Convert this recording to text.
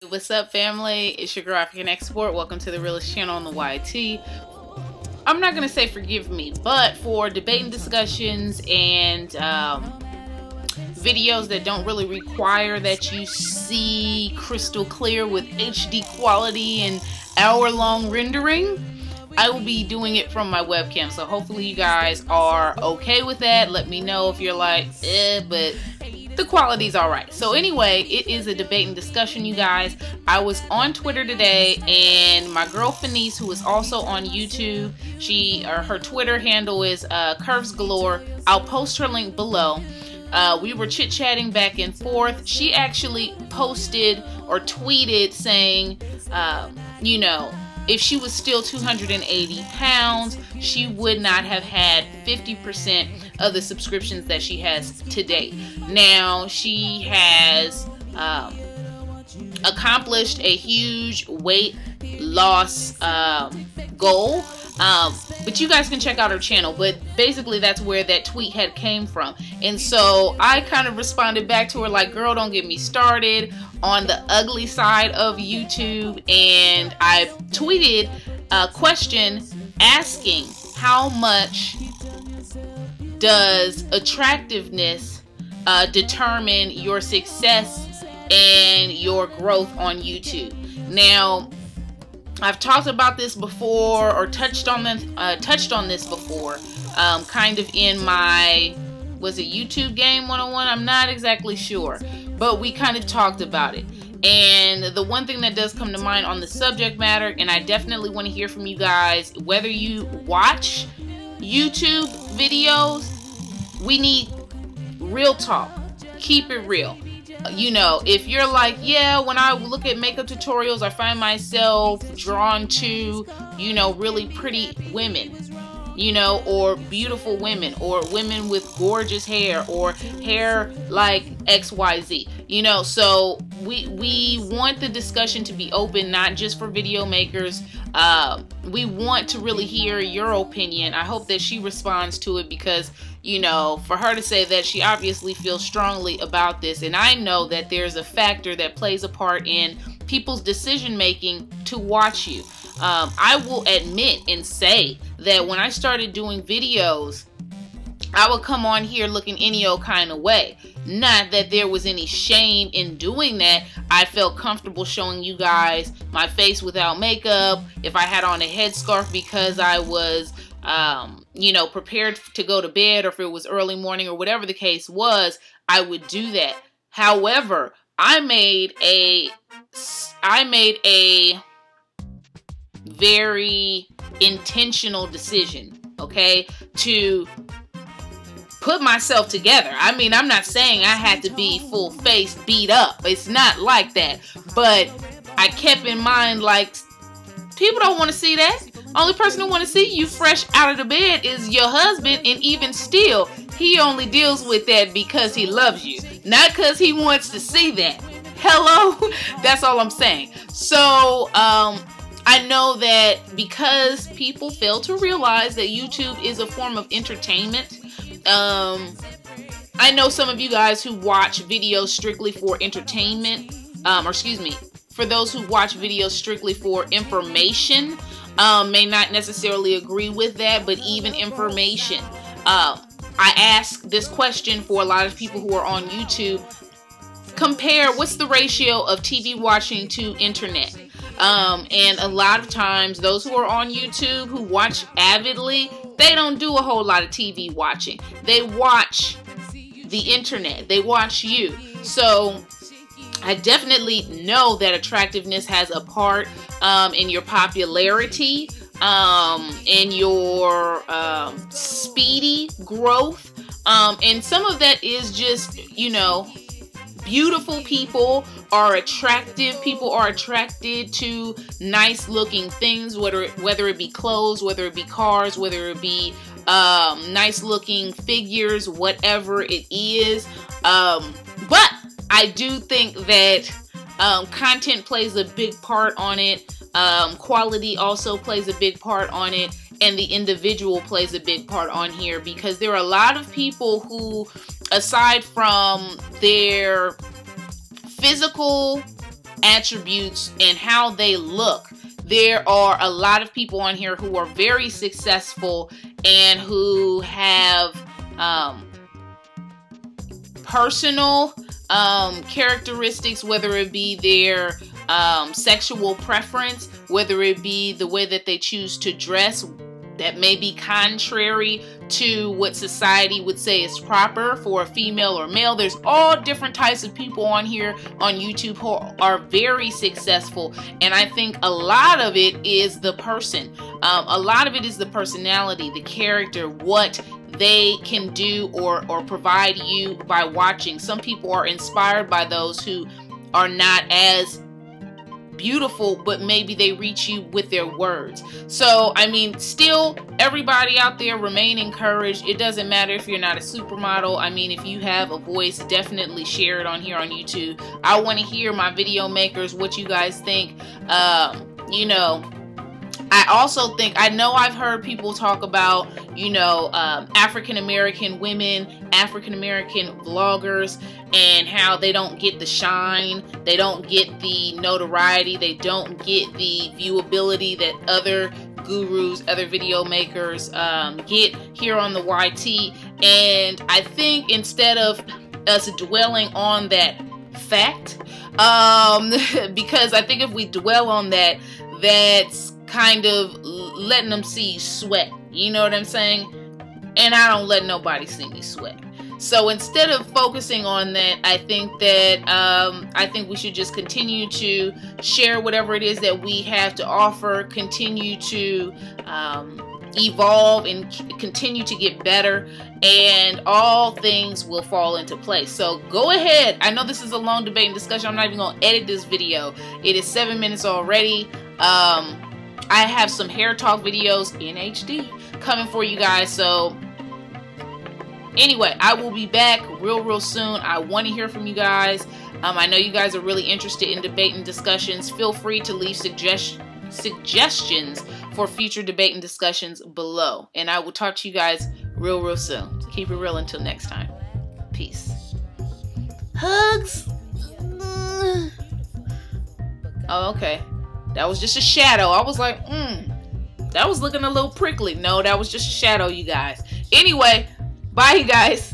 What's up, family? It's your girl African Export. Welcome to the realest channel on the YT. I'm not gonna say forgive me, but for debating discussions and videos that don't really require that you see crystal clear with HD quality and hour-long rendering, I will be doing it from my webcam. So hopefully you guys are okay with that. Let me know if you're like, but the quality's alright. So anyway, it is a debate and discussion, you guys. I was on Twitter today, and my girl Fenice, who is also on YouTube, her Twitter handle is Curves Galore. I'll post her link below. We were chit-chatting back and forth. She actually posted or tweeted saying, you know, if she was still 280 pounds, she would not have had 50% of the subscriptions that she has today. Now, she has accomplished a huge weight loss goal. But you guys can check out her channel. But basically, that's where that tweet had came from. And so I kind of responded back to her like, girl, don't get me started on the ugly side of YouTube. And I tweeted a question asking, how much does attractiveness determine your success and your growth on YouTube? Now, I've talked about this before, or touched on this before, kind of in my, was it YouTube Game 101? I'm not exactly sure, but we kind of talked about it. And the one thing that does come to mind on the subject matter, and I definitely want to hear from you guys, whether you watch YouTube videos, we need real talk. Keep it real. You know, if you're like, yeah, when I look at makeup tutorials, I find myself drawn to, you know, really pretty women, you know, or beautiful women, or women with gorgeous hair, or hair like XYZ, you know. So we want the discussion to be open, not just for video makers. We want to really hear your opinion. I hope that she responds to it, because, you know, for her to say that, she obviously feels strongly about this. And I know that there's a factor that plays a part in people's decision making to watch you. I will admit and say that when I started doing videos, I would come on here looking any old kind of way. Not that there was any shame in doing that. I felt comfortable showing you guys my face without makeup. If I had on a headscarf because I was, you know, prepared to go to bed, or if it was early morning or whatever the case was, I would do that. However, I made a very intentional decision, okay, to put myself together. I mean, I'm not saying I had to be full face beat up. It's not like that. But I kept in mind, like, people don't want to see that. Only person who want to see you fresh out of the bed is your husband, and even still, he only deals with that because he loves you, not because he wants to see that. Hello? That's all I'm saying. So, I know that because people fail to realize that YouTube is a form of entertainment. I know some of you guys who watch videos strictly for entertainment, or excuse me, for those who watch videos strictly for information, may not necessarily agree with that, but even information. I ask this question for a lot of people who are on YouTube. Compare, what's the ratio of TV watching to internet? And a lot of times, those who are on YouTube who watch avidly, they don't do a whole lot of TV watching. They watch the internet. They watch you. So I definitely know that attractiveness has a part in your popularity, in your speedy growth. And some of that is just, you know, beautiful people are attractive. People are attracted to nice looking things, whether it be clothes, whether it be cars, whether it be nice looking figures, whatever it is. But I do think that content plays a big part on it. Quality also plays a big part on it. And the individual plays a big part on here, because there are a lot of people who, aside from their physical attributes and how they look. There are a lot of people on here who are very successful and who have personal characteristics, whether it be their sexual preference, whether it be the way that they choose to dress, that may be contrary to what society would say is proper for a female or male. There's all different types of people on here on YouTube who are very successful, and I think a lot of it is the person. A lot of it is the personality, the character, what they can do or provide you by watching. Some people are inspired by those who are not as beautiful, but maybe they reach you with their words. So I mean, still, everybody out there, remain encouraged. It doesn't matter if you're not a supermodel. I mean, if you have a voice, definitely share it on here on YouTube. I want to hear, my video makers, what you guys think. You know, I also think, I know I've heard people talk about, you know, African American women, African American vloggers, and how they don't get the shine, they don't get the notoriety, they don't get the viewability that other gurus, other video makers get here on the YT. And I think instead of us dwelling on that fact, because I think if we dwell on that, that's kind of letting them see you sweat. You know what I'm saying? And I don't let nobody see me sweat. So instead of focusing on that, I think that I think we should just continue to share whatever it is that we have to offer, continue to evolve and continue to get better, and all things will fall into place. So go ahead. I know this is a long debate and discussion. I'm not even going to edit this video. It is 7 minutes already. I have some hair talk videos in HD coming for you guys. So anyway, I will be back real soon. I want to hear from you guys. I know you guys are really interested in debate and discussions. Feel free to leave suggestions for future debate and discussions below. And I will talk to you guys real soon. Keep it real until next time. Peace. Hugs. Oh, okay. That was just a shadow. I was like, that was looking a little prickly. No, that was just a shadow, you guys. Anyway, bye, you guys.